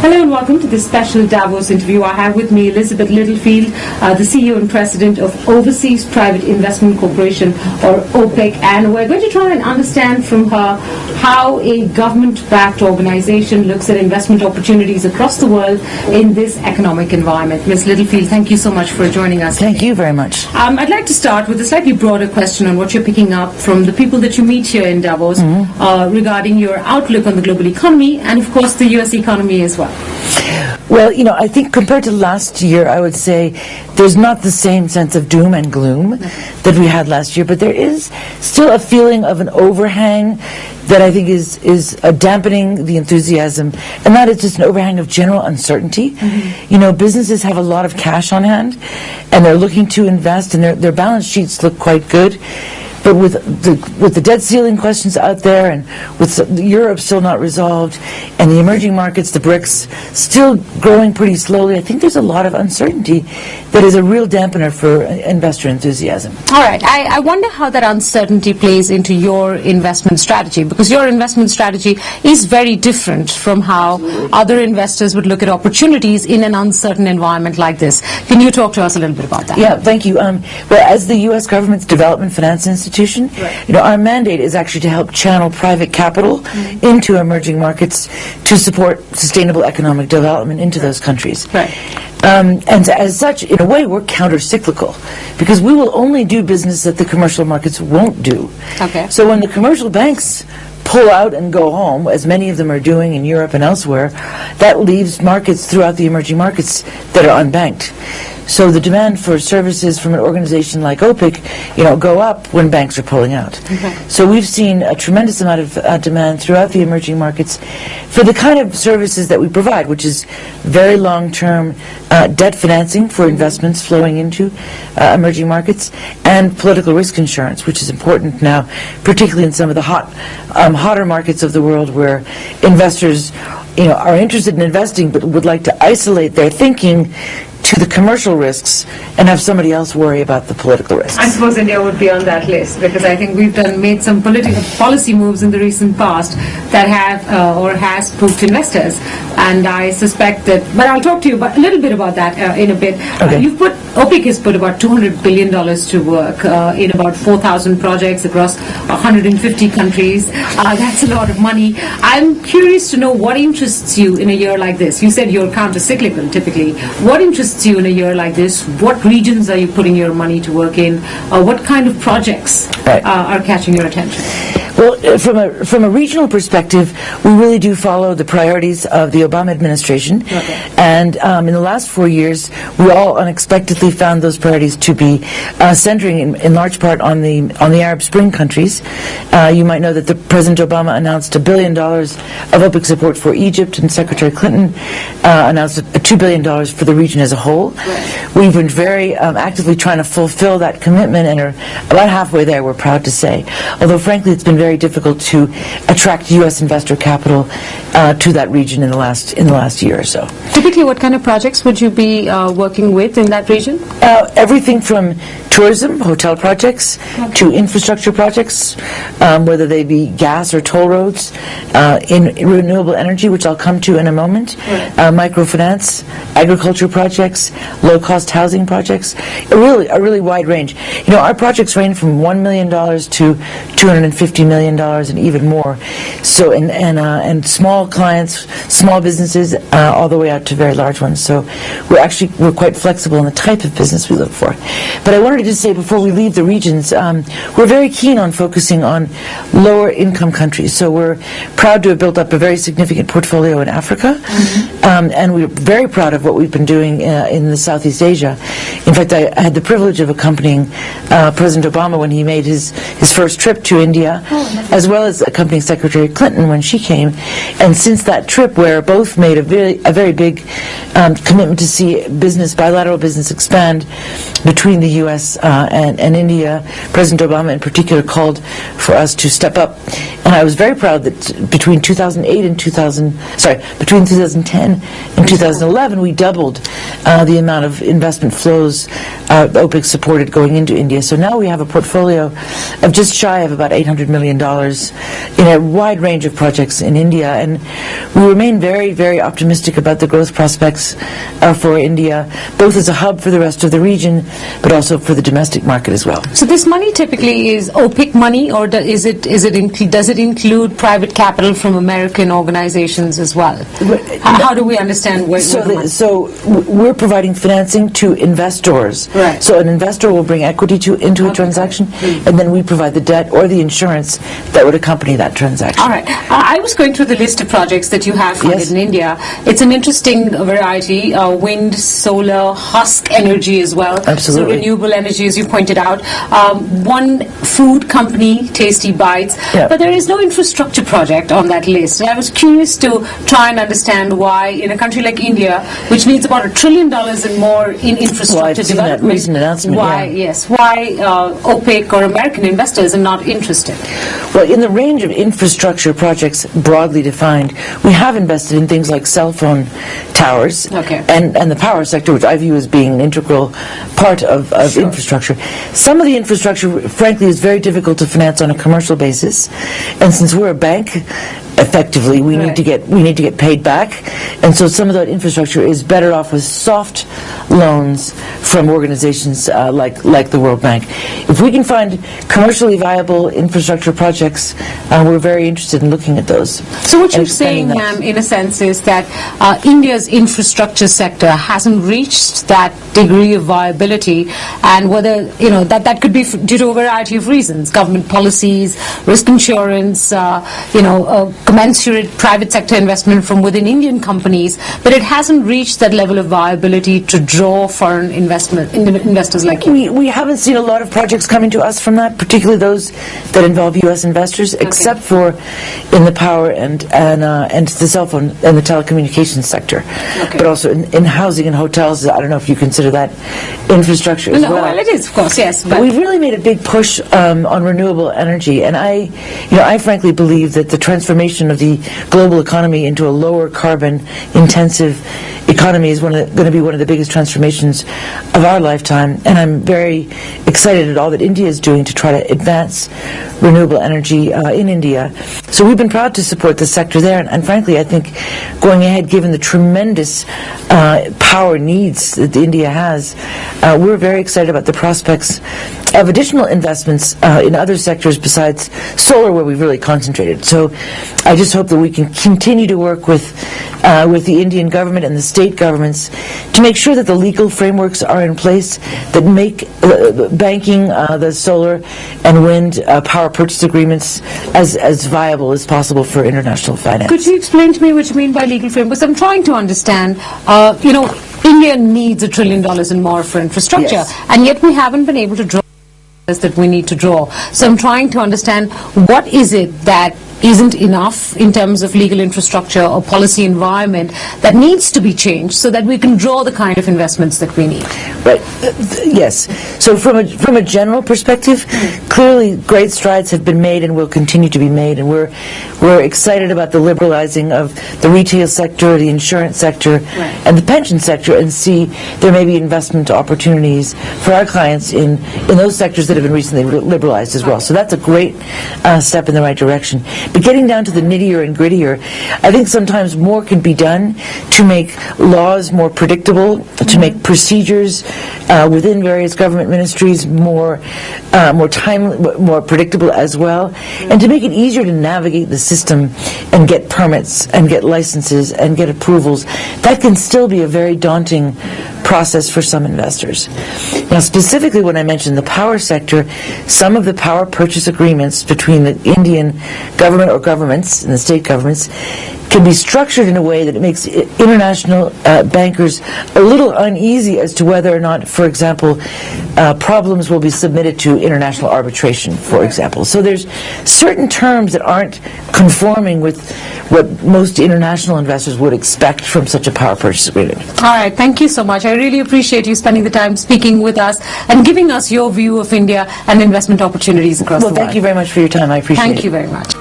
Hello and welcome to this special Davos interview. I have with me Elizabeth Littlefield, the CEO and President of Overseas Private Investment Corporation, or OPIC, and we're going to try and understand from her how a government-backed organization looks at investment opportunities across the world in this economic environment. Ms. Littlefield, thank you so much for joining us. Thank you very much. I'd like to start with a slightly broader question on what you're picking up from the people that you meet here in Davos regarding your outlook on the global economy and, of course, the U.S. economy as well. Well, I think compared to last year, I would say there's not the same sense of doom and gloom that we had last year, but there is still a feeling of an overhang that I think is dampening the enthusiasm, and that is just an overhang of general uncertainty. Businesses have a lot of cash on hand, and they're looking to invest, and their balance sheets look quite good. But with the debt ceiling questions out there, and with Europe still not resolved, and the emerging markets, the BRICS, still growing pretty slowly, I think there's a lot of uncertainty that is a real dampener for investor enthusiasm. All right. I wonder how that uncertainty plays into your investment strategy, because your investment strategy is very different from how other investors would look at opportunities in an uncertain environment like this. Can you talk to us a little bit about that? Yeah, thank you. Well, as the U.S. government's development finance institution, our mandate is actually to help channel private capital into emerging markets to support sustainable economic development into those countries. And as such, in a way, we're counter-cyclical, because we will only do business that the commercial markets won't do. So when the commercial banks pull out and go home, as many of them are doing in Europe and elsewhere, that leaves markets throughout the emerging markets that are unbanked. So the demand for services from an organization like OPIC, go up when banks are pulling out. So we've seen a tremendous amount of demand throughout the emerging markets for the kind of services that we provide, which is very long-term debt financing for investments flowing into emerging markets, and political risk insurance, which is important now, particularly in some of the hotter markets of the world where investors are interested in investing but would like to isolate their thinking to the commercial risks and have somebody else worry about the political risks. I suppose India would be on that list, because I think we've made some policy moves in the recent past that have or has spooked investors, and I suspect that, but I'll talk to you a little bit about that in a bit. OPIC has put about $200 billion to work in about 4,000 projects across 150 countries. That's a lot of money. I'm curious to know what interests you in a year like this. You said you're counter-cyclical typically. What interests you in a year like this? What regions are you putting your money to work in? What kind of projects are catching your attention? Well, from a regional perspective, we really do follow the priorities of the Obama administration. And in the last 4 years, we all unexpectedly found those priorities to be centering in large part on the Arab Spring countries. You might know that President Obama announced $1 billion of OPIC support for Egypt, and Secretary Clinton announced $2 billion for the region as a whole. We've been very actively trying to fulfill that commitment, and are about halfway there, we're proud to say. Although, frankly, it's been very difficult to attract U.S. investor capital to that region in the last year or so. Typically, what kind of projects would you be working with in that region? Everything from tourism, hotel projects, to infrastructure projects, whether they be gas or toll roads, in renewable energy, which I'll come to in a moment, microfinance, agriculture projects, low-cost housing projects, a really wide range. Our projects range from $1 million to $250 million and even more. So, and small clients, small businesses, all the way out to very large ones. So we're quite flexible in the type of business we look for. But I wanted to just say, before we leave the regions, we're very keen on focusing on lower income countries. So we're proud to have built up a very significant portfolio in Africa, and we're very proud of what we've been doing in the Southeast Asia. In fact, I had the privilege of accompanying President Obama when he made his first trip to India, as well as accompanying Secretary Clinton when she came. And since that trip, where both made a very big commitment to see bilateral business expand between the U.S. us, and India, President Obama in particular, called for us to step up. And I was very proud that between 2010 and 2011, we doubled the amount of investment flows Opic's supported going into India. So now we have a portfolio of just shy of about $800 million in a wide range of projects in India, and we remain very, very optimistic about the growth prospects for India, both as a hub for the rest of the region, but also for the domestic market as well. So this money typically is OPIC money, or does it include private capital from American organizations as well? How do we understand where So we're providing financing to investors. Right. So an investor will bring equity into a transaction, and then we provide the debt or the insurance that would accompany that transaction. All right. I was going through the list of projects that you have funded in India. It's an interesting variety: wind, solar, husk energy as well. Absolutely. So renewable energy, as you pointed out. One food company, Tasty Bites, but there is no infrastructure project on that list. And I was curious to try and understand why, in a country like India, which needs about $1 trillion and more in infrastructure development, that recent announcement. Why OPIC or American investors are not interested? Well, in the range of infrastructure projects broadly defined, we have invested in things like cell phone towers and the power sector, which I view as being an integral part of infrastructure. Some of the infrastructure, frankly, is very difficult to finance on a commercial basis, and since we're a bank, effectively, we need to get paid back, and so some of that infrastructure is better off with soft loans from organizations like the World Bank. If we can find commercially viable infrastructure projects, we're very interested in looking at those. So what you're saying, ma'am, in a sense, is that India's infrastructure sector hasn't reached that degree of viability, and whether that could be due to a variety of reasons: government policies, risk insurance, commensurate private sector investment from within Indian companies, but it hasn't reached that level of viability to draw foreign investors like you. We haven't seen a lot of projects coming to us from that, particularly those that involve U.S. investors, except for in the power and the cell phone and the telecommunications sector, but also in housing and hotels. I don't know if you consider that infrastructure as well. Well, it is, of course, yes. But we've really made a big push on renewable energy, and I frankly believe that the transformation of the global economy into a lower carbon intensive economy is going to be one of the biggest transformations of our lifetime, and I'm very excited at all that India is doing to try to advance renewable energy in India. So we've been proud to support the sector there, and frankly, I think going ahead, given the tremendous power needs that India has, we're very excited about the prospects of additional investments in other sectors besides solar, where we've really concentrated. So I just hope that we can continue to work with the Indian government and the state governments to make sure that the legal frameworks are in place that make banking, the solar and wind power purchase agreements as viable as possible for international finance. Could you explain to me what you mean by legal frameworks? I'm trying to understand, India needs $1 trillion and more for infrastructure, and yet we haven't been able to draw that we need to draw. So I'm trying to understand, what is it that isn't enough in terms of legal infrastructure or policy environment that needs to be changed so that we can draw the kind of investments that we need? Right. Yes. So from a general perspective, clearly great strides have been made and will continue to be made, and we're excited about the liberalizing of the retail sector, the insurance sector, and the pension sector, and see there may be investment opportunities for our clients in those sectors that have been recently liberalized as well. So that's a great step in the right direction. But getting down to the nittier and grittier, I think sometimes more can be done to make laws more predictable, to make procedures within various government ministries more timely, more predictable as well, and to make it easier to navigate the system and get permits and get licenses and get approvals. That can still be a very daunting process for some investors. Now, specifically when I mentioned the power sector, some of the power purchase agreements between the Indian government or governments and the state governments can be structured in a way that it makes international bankers a little uneasy as to whether or not, for example, problems will be submitted to international arbitration, for example. So there's certain terms that aren't conforming with what most international investors would expect from such a power purchase agreement. All right, thank you so much. I really appreciate you spending the time speaking with us and giving us your view of India and investment opportunities across the world. Well, thank you very much for your time. I appreciate it. Thank you very much.